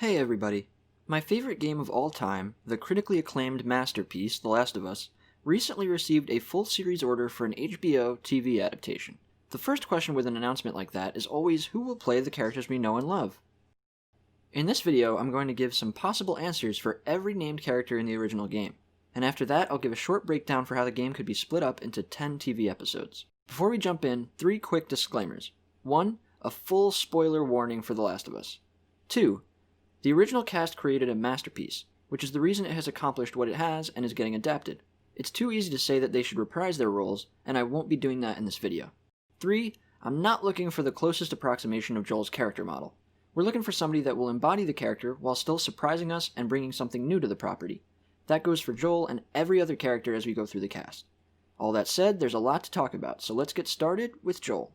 Hey everybody! My favorite game of all time, the critically acclaimed masterpiece, The Last of Us, recently received a full series order for an HBO TV adaptation. The first question with an announcement like that is always who will play the characters we know and love? In this video, I'm going to give some possible answers for every named character in the original game, and after that I'll give a short breakdown for how the game could be split up into 10 TV episodes. Before we jump in, 3 quick disclaimers. 1. A full spoiler warning for The Last of Us. 2. The original cast created a masterpiece, which is the reason it has accomplished what it has and is getting adapted. It's too easy to say that they should reprise their roles, and I won't be doing that in this video. 3. I'm not looking for the closest approximation of Joel's character model. We're looking for somebody that will embody the character while still surprising us and bringing something new to the property. That goes for Joel and every other character as we go through the cast. All that said, there's a lot to talk about, so let's get started with Joel.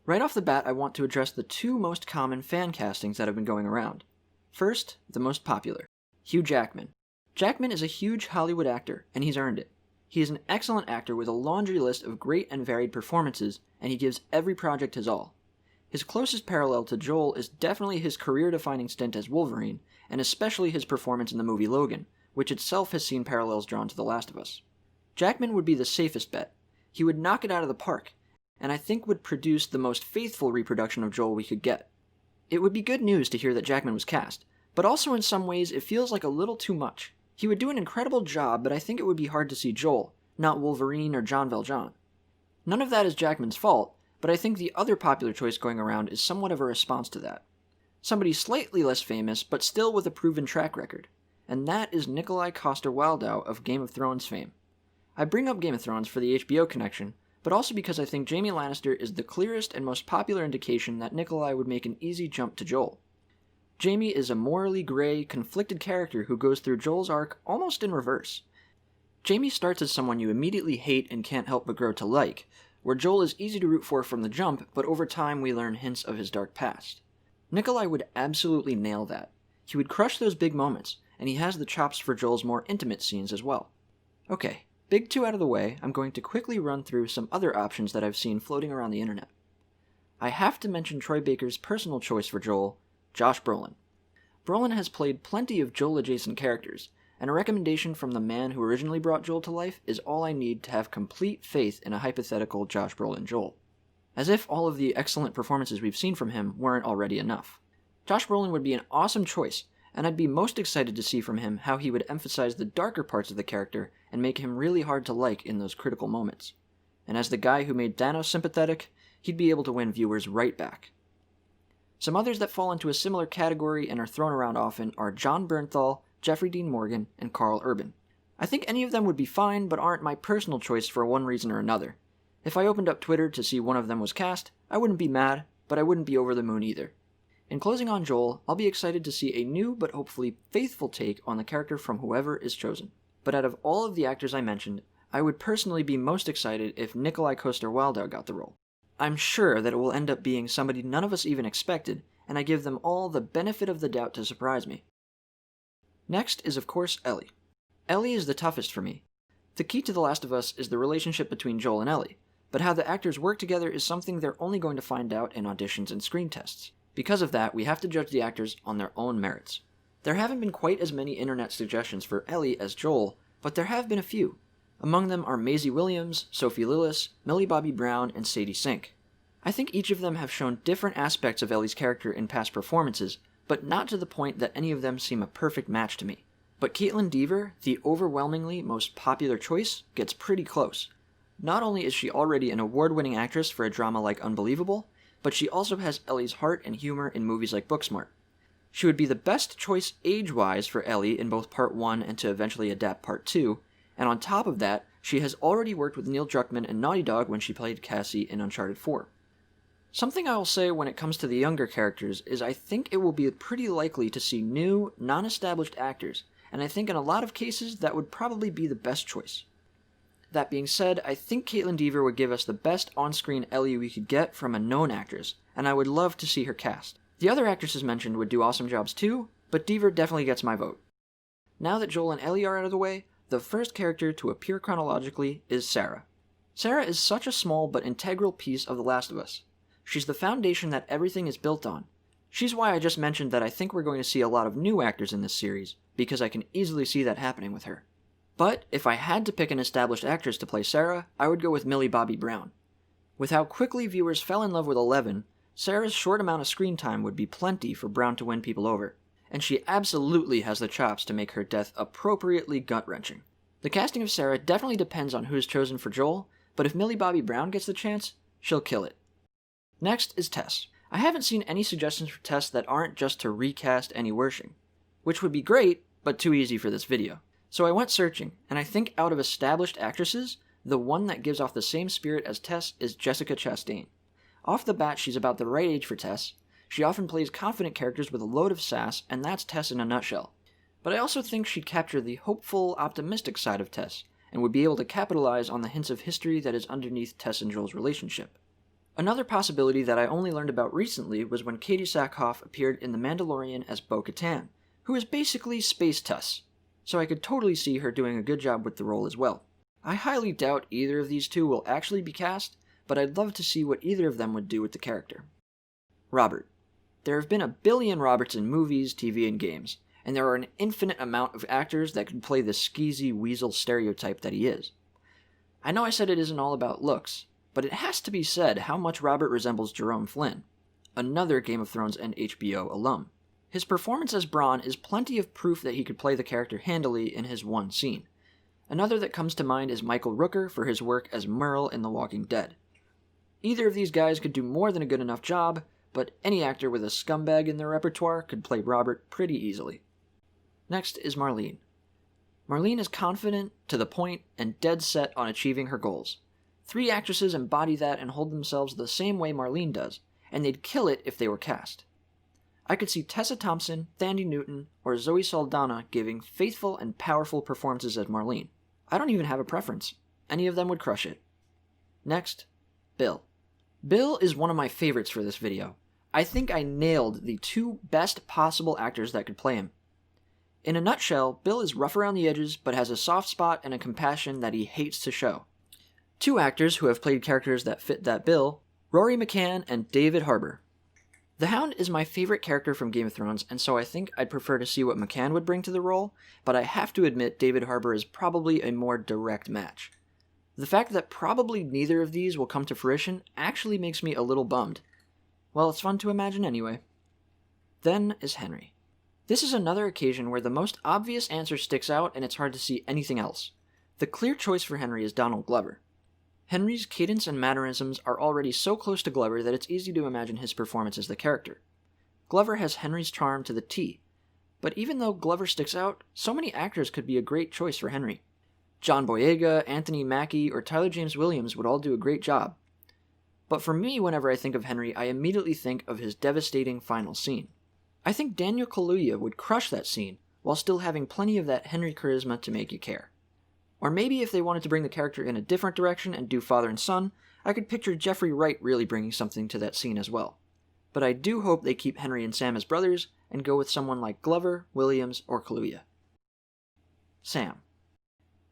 Right off the bat, I want to address the 2 most common fan castings that have been going around. First, the most popular, Hugh Jackman. Jackman is a huge Hollywood actor, and he's earned it. He is an excellent actor with a laundry list of great and varied performances, and he gives every project his all. His closest parallel to Joel is definitely his career-defining stint as Wolverine, and especially his performance in the movie Logan, which itself has seen parallels drawn to The Last of Us. Jackman would be the safest bet. He would knock it out of the park, and I think would produce the most faithful reproduction of Joel we could get. It would be good news to hear that Jackman was cast, but also in some ways it feels like a little too much. He would do an incredible job, but I think it would be hard to see Joel, not Wolverine or John Valjean. None of that is Jackman's fault, but I think the other popular choice going around is somewhat of a response to that. Somebody slightly less famous, but still with a proven track record, and that is Nikolaj COSTER-WALDAU of Game of Thrones fame. I bring up Game of Thrones for the HBO connection, but also because I think Jaime Lannister is the clearest and most popular indication that Nikolaj would make an easy jump to Joel. Jaime is a morally gray, conflicted character who goes through Joel's arc almost in reverse. Jaime starts as someone you immediately hate and can't help but grow to like, where Joel is easy to root for from the jump, but over time we learn hints of his dark past. Nikolaj would absolutely nail that. He would crush those big moments, and he has the chops for Joel's more intimate scenes as well. Okay. Big 2 out of the way, I'm going to quickly run through some other options that I've seen floating around the internet. I have to mention Troy Baker's personal choice for Joel, Josh Brolin. Brolin has played plenty of Joel-adjacent characters, and a recommendation from the man who originally brought Joel to life is all I need to have complete faith in a hypothetical Josh Brolin Joel. As if all of the excellent performances we've seen from him weren't already enough. Josh Brolin would be an awesome choice, and I'd be most excited to see from him how he would emphasize the darker parts of the character and make him really hard to like in those critical moments. And as the guy who made Thanos sympathetic, he'd be able to win viewers right back. Some others that fall into a similar category and are thrown around often are Jon Bernthal, Jeffrey Dean Morgan, and Karl Urban. I think any of them would be fine, but aren't my personal choice for one reason or another. If I opened up Twitter to see one of them was cast, I wouldn't be mad, but I wouldn't be over the moon either. In closing on Joel, I'll be excited to see a new but hopefully faithful take on the character from whoever is chosen. But out of all of the actors I mentioned, I would personally be most excited if Nikolaj COSTER-WALDAU got the role. I'm sure that it will end up being somebody none of us even expected, and I give them all the benefit of the doubt to surprise me. Next is of course Ellie. Ellie is the toughest for me. The key to The Last of Us is the relationship between Joel and Ellie, but how the actors work together is something they're only going to find out in auditions and screen tests. Because of that, we have to judge the actors on their own merits. There haven't been quite as many internet suggestions for Ellie as Joel, but there have been a few. Among them are Maisie Williams, Sophie Lillis, Millie Bobby Brown, and Sadie Sink. I think each of them have shown different aspects of Ellie's character in past performances, but not to the point that any of them seem a perfect match to me. But Kaitlyn Dever, the overwhelmingly most popular choice, gets pretty close. Not only is she already an award-winning actress for a drama like Unbelievable, but she also has Ellie's heart and humor in movies like Booksmart. She would be the best choice age-wise for Ellie in both Part 1 and to eventually adapt Part 2, and on top of that, she has already worked with Neil Druckmann and Naughty Dog when she played Cassie in Uncharted 4. Something I will say when it comes to the younger characters is I think it will be pretty likely to see new, non-established actors, and I think in a lot of cases that would probably be the best choice. That being said, I think Kaitlyn Dever would give us the best on-screen Ellie we could get from a known actress, and I would love to see her cast. The other actresses mentioned would do awesome jobs too, but Dever definitely gets my vote. Now that Joel and Ellie are out of the way, the first character to appear chronologically is Sarah. Sarah is such a small but integral piece of The Last of Us. She's the foundation that everything is built on. She's why I just mentioned that I think we're going to see a lot of new actors in this series, because I can easily see that happening with her. But if I had to pick an established actress to play Sarah, I would go with Millie Bobby Brown. With how quickly viewers fell in love with Eleven, Sarah's short amount of screen time would be plenty for Brown to win people over, and she absolutely has the chops to make her death appropriately gut-wrenching. The casting of Sarah definitely depends on who's chosen for Joel, but if Millie Bobby Brown gets the chance, she'll kill it. Next is Tess. I haven't seen any suggestions for Tess that aren't just to recast Annie Wersching, which would be great, but too easy for this video. So I went searching, and I think out of established actresses, the one that gives off the same spirit as Tess is Jessica Chastain. Off the bat, she's about the right age for Tess. She often plays confident characters with a load of sass, and that's Tess in a nutshell. But I also think she'd capture the hopeful, optimistic side of Tess, and would be able to capitalize on the hints of history that is underneath Tess and Joel's relationship. Another possibility that I only learned about recently was when KATEE SACKHOFF appeared in The Mandalorian as Bo-Katan, who is basically Space Tess, so I could totally see her doing a good job with the role as well. I highly doubt either of these two will actually be cast, but I'd love to see what either of them would do with the character. Robert. There have been a billion Roberts in movies, TV, and games, and there are an infinite amount of actors that could play the skeezy weasel stereotype that he is. I know I said it isn't all about looks, but it has to be said how much Robert resembles Jerome Flynn, another Game of Thrones and HBO alum. His performance as Bronn is plenty of proof that he could play the character handily in his one scene. Another that comes to mind is Michael Rooker for his work as Merle in The Walking Dead. Either of these guys could do more than a good enough job, but any actor with a scumbag in their repertoire could play Robert pretty easily. Next is Marlene. Marlene is confident, to the point, and dead set on achieving her goals. 3 actresses embody that and hold themselves the same way Marlene does, and they'd kill it if they were cast. I could see Tessa Thompson, Thandie Newton, or Zoe Saldana giving faithful and powerful performances as Marlene. I don't even have a preference. Any of them would crush it. Next, Bill. Bill is one of my favorites for this video. I think I nailed the 2 best possible actors that could play him. In a nutshell, Bill is rough around the edges, but has a soft spot and a compassion that he hates to show. 2 actors who have played characters that fit that bill, Rory McCann and David Harbour. The Hound is my favorite character from Game of Thrones, and so I think I'd prefer to see what McCann would bring to the role, but I have to admit David Harbour is probably a more direct match. The fact that probably neither of these will come to fruition actually makes me a little bummed. Well, it's fun to imagine anyway. Then is Henry. This is another occasion where the most obvious answer sticks out and it's hard to see anything else. The clear choice for Henry is Donald Glover. Henry's cadence and mannerisms are already so close to Glover that it's easy to imagine his performance as the character. Glover has Henry's charm to the T, but even though Glover sticks out, so many actors could be a great choice for Henry. John Boyega, Anthony Mackie, or Tyler James Williams would all do a great job. But for me, whenever I think of Henry, I immediately think of his devastating final scene. I think Daniel Kaluuya would crush that scene, while still having plenty of that Henry charisma to make you care. Or maybe if they wanted to bring the character in a different direction and do father and son, I could picture Jeffrey Wright really bringing something to that scene as well. But I do hope they keep Henry and Sam as brothers, and go with someone like Glover, Williams, or Kaluuya. Sam.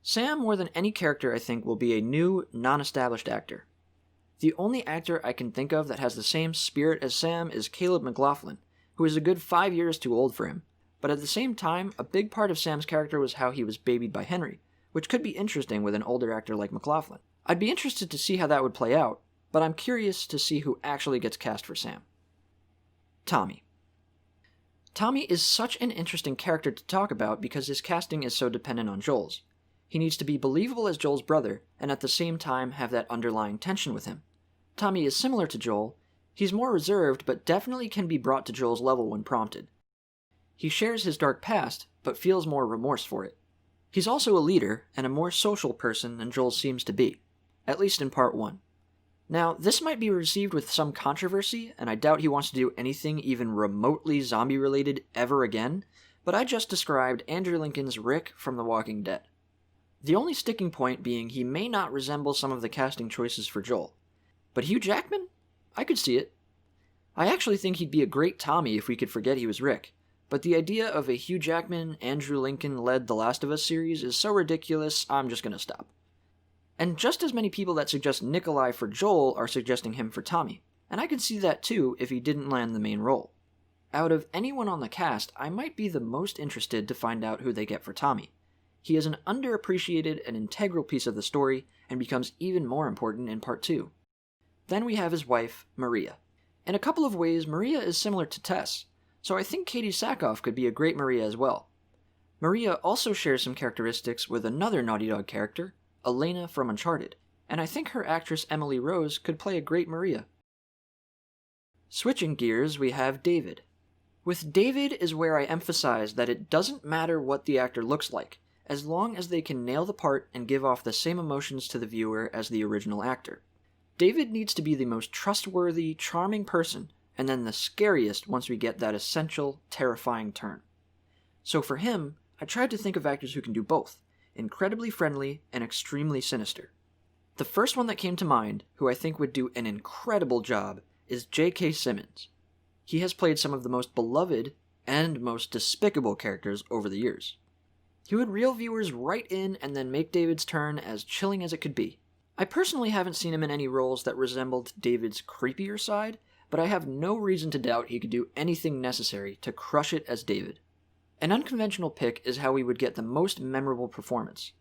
Sam, more than any character, I think, will be a new, non-established actor. The only actor I can think of that has the same spirit as Sam is Caleb McLaughlin, who is a good 5 years too old for him, but at the same time, a big part of Sam's character was how he was babied by Henry, which could be interesting with an older actor like McLaughlin. I'd be interested to see how that would play out, but I'm curious to see who actually gets cast for Sam. Tommy. Tommy is such an interesting character to talk about because his casting is so dependent on Joel's. He needs to be believable as Joel's brother, and at the same time have that underlying tension with him. Tommy is similar to Joel. He's more reserved, but definitely can be brought to Joel's level when prompted. He shares his dark past, but feels more remorse for it. He's also a leader, and a more social person than Joel seems to be, at least in part 1. Now, this might be received with some controversy, and I doubt he wants to do anything even remotely zombie-related ever again, but I just described Andrew Lincoln's Rick from The Walking Dead. The only sticking point being he may not resemble some of the casting choices for Joel. But Hugh Jackman? I could see it. I actually think he'd be a great Tommy if we could forget he was Rick, but the idea of a Hugh Jackman, Andrew Lincoln-led The Last of Us series is so ridiculous, I'm just gonna stop. And just as many people that suggest Nikolaj for Joel are suggesting him for Tommy, and I could see that too if he didn't land the main role. Out of anyone on the cast, I might be the most interested to find out who they get for Tommy. He is an underappreciated and integral piece of the story, and becomes even more important in Part 2. Then we have his wife, Maria. In a couple of ways, Maria is similar to Tess, so I think KATEE Sackhoff could be a great Maria as well. Maria also shares some characteristics with another Naughty Dog character, Elena from Uncharted, and I think her actress Emily Rose could play a great Maria. Switching gears, we have David. With David is where I emphasize that it doesn't matter what the actor looks like, as long as they can nail the part and give off the same emotions to the viewer as the original actor. David needs to be the most trustworthy, charming person, and then the scariest once we get that essential, terrifying turn. So for him, I tried to think of actors who can do both, incredibly friendly and extremely sinister. The first one that came to mind, who I think would do an incredible job, is J.K. Simmons. He has played some of the most beloved and most despicable characters over the years. He would reel viewers right in and then make David's turn as chilling as it could be. I personally haven't seen him in any roles that resembled David's creepier side, but I have no reason to doubt he could do anything necessary to crush it as David. An unconventional pick is how we would get the most memorable performance.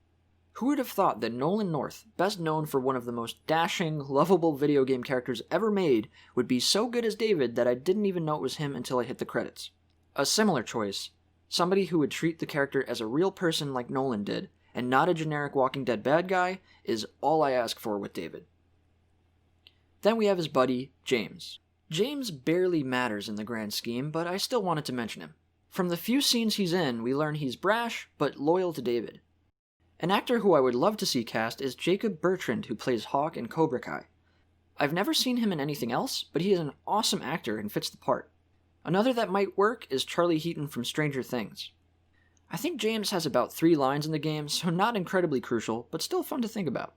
Who would have thought that Nolan North, best known for one of the most dashing, lovable video game characters ever made, would be so good as David that I didn't even know it was him until I hit the credits? A similar choice, somebody who would treat the character as a real person like Nolan did, and not a generic Walking Dead bad guy, is all I ask for with David. Then we have his buddy, James. James barely matters in the grand scheme, but I still wanted to mention him. From the few scenes he's in, we learn he's brash, but loyal to David. An actor who I would love to see cast is Jacob Bertrand, who plays Hawk in Cobra Kai. I've never seen him in anything else, but he is an awesome actor and fits the part. Another that might work is Charlie Heaton from Stranger Things. I think James has about 3 lines in the game, so not incredibly crucial, but still fun to think about.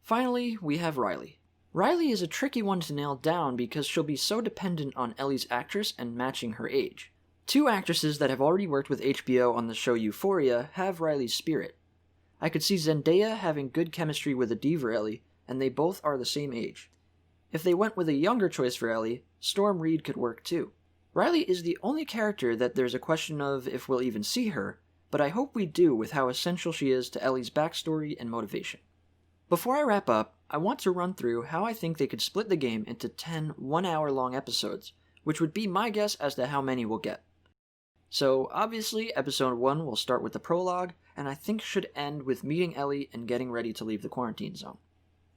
Finally, we have Riley. Riley is a tricky one to nail down because she'll be so dependent on Ellie's actress and matching her age. 2 actresses that have already worked with HBO on the show Euphoria have Riley's spirit. I could see Zendaya having good chemistry with a diva Ellie, and they both are the same age. If they went with a younger choice for Ellie, Storm Reed could work too. Riley is the only character that there's a question of if we'll even see her, but I hope we do with how essential she is to Ellie's backstory and motivation. Before I wrap up, I want to run through how I think they could split the game into 10 one-hour-long episodes, which would be my guess as to how many we'll get. So, obviously, Episode 1 will start with the prologue, and I think should end with meeting Ellie and getting ready to leave the quarantine zone.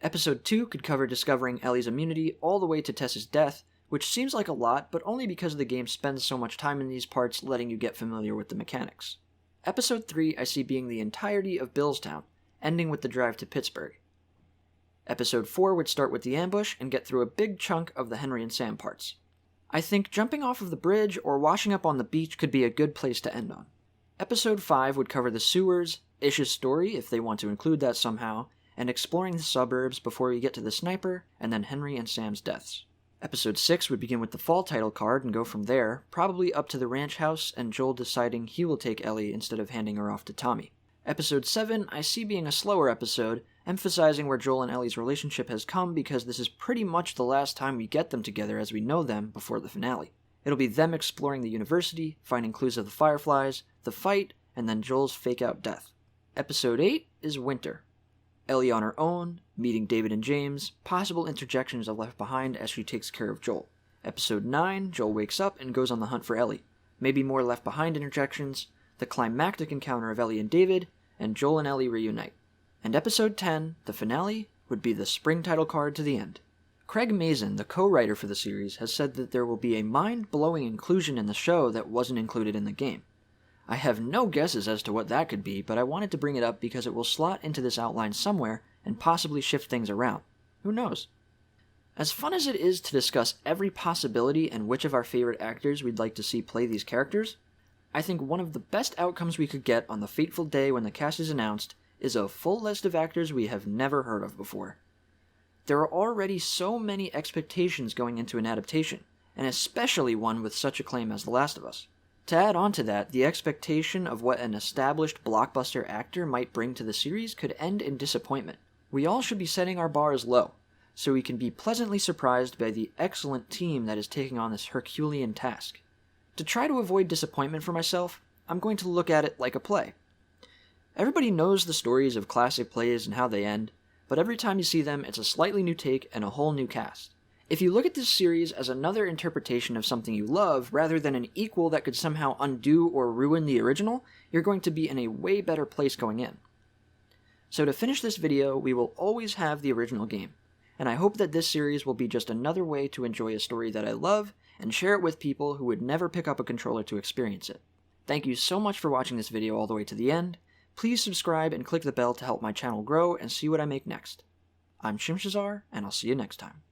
Episode 2 could cover discovering Ellie's immunity all the way to Tess's death, which seems like a lot, but only because the game spends so much time in these parts letting you get familiar with the mechanics. Episode 3 I see being the entirety of Billstown, ending with the drive to Pittsburgh. Episode 4 would start with the ambush and get through a big chunk of the Henry and Sam parts. I think jumping off of the bridge or washing up on the beach could be a good place to end on. Episode 5 would cover the sewers, Ish's story if they want to include that somehow, and exploring the suburbs before we get to the sniper and then Henry and Sam's deaths. Episode 6 would begin with the fall title card and go from there, probably up to the ranch house and Joel deciding he will take Ellie instead of handing her off to Tommy. Episode 7 I see being a slower episode, emphasizing where Joel and Ellie's relationship has come because this is pretty much the last time we get them together as we know them before the finale. It'll be them exploring the university, finding clues of the Fireflies, the fight, and then Joel's fake-out death. Episode 8 is Winter. Ellie on her own, meeting David and James, possible interjections of Left Behind as she takes care of Joel. Episode 9, Joel wakes up and goes on the hunt for Ellie. Maybe more Left Behind interjections, the climactic encounter of Ellie and David, and Joel and Ellie reunite. And Episode 10, the finale, would be the spring title card to the end. Craig Mazin, the co-writer for the series, has said that there will be a mind-blowing inclusion in the show that wasn't included in the game. I have no guesses as to what that could be, but I wanted to bring it up because it will slot into this outline somewhere and possibly shift things around. Who knows? As fun as it is to discuss every possibility and which of our favorite actors we'd like to see play these characters, I think one of the best outcomes we could get on the fateful day when the cast is announced is a full list of actors we have never heard of before. There are already so many expectations going into an adaptation, and especially one with such acclaim as The Last of Us. To add on to that, the expectation of what an established blockbuster actor might bring to the series could end in disappointment. We all should be setting our bars low, so we can be pleasantly surprised by the excellent team that is taking on this Herculean task. To try to avoid disappointment for myself, I'm going to look at it like a play. Everybody knows the stories of classic plays and how they end, but every time you see them, it's a slightly new take and a whole new cast. If you look at this series as another interpretation of something you love, rather than an equal that could somehow undo or ruin the original, you're going to be in a way better place going in. So to finish this video, we will always have the original game, and I hope that this series will be just another way to enjoy a story that I love and share it with people who would never pick up a controller to experience it. Thank you so much for watching this video all the way to the end. Please subscribe and click the bell to help my channel grow and see what I make next. I'm Shimshazar, and I'll see you next time.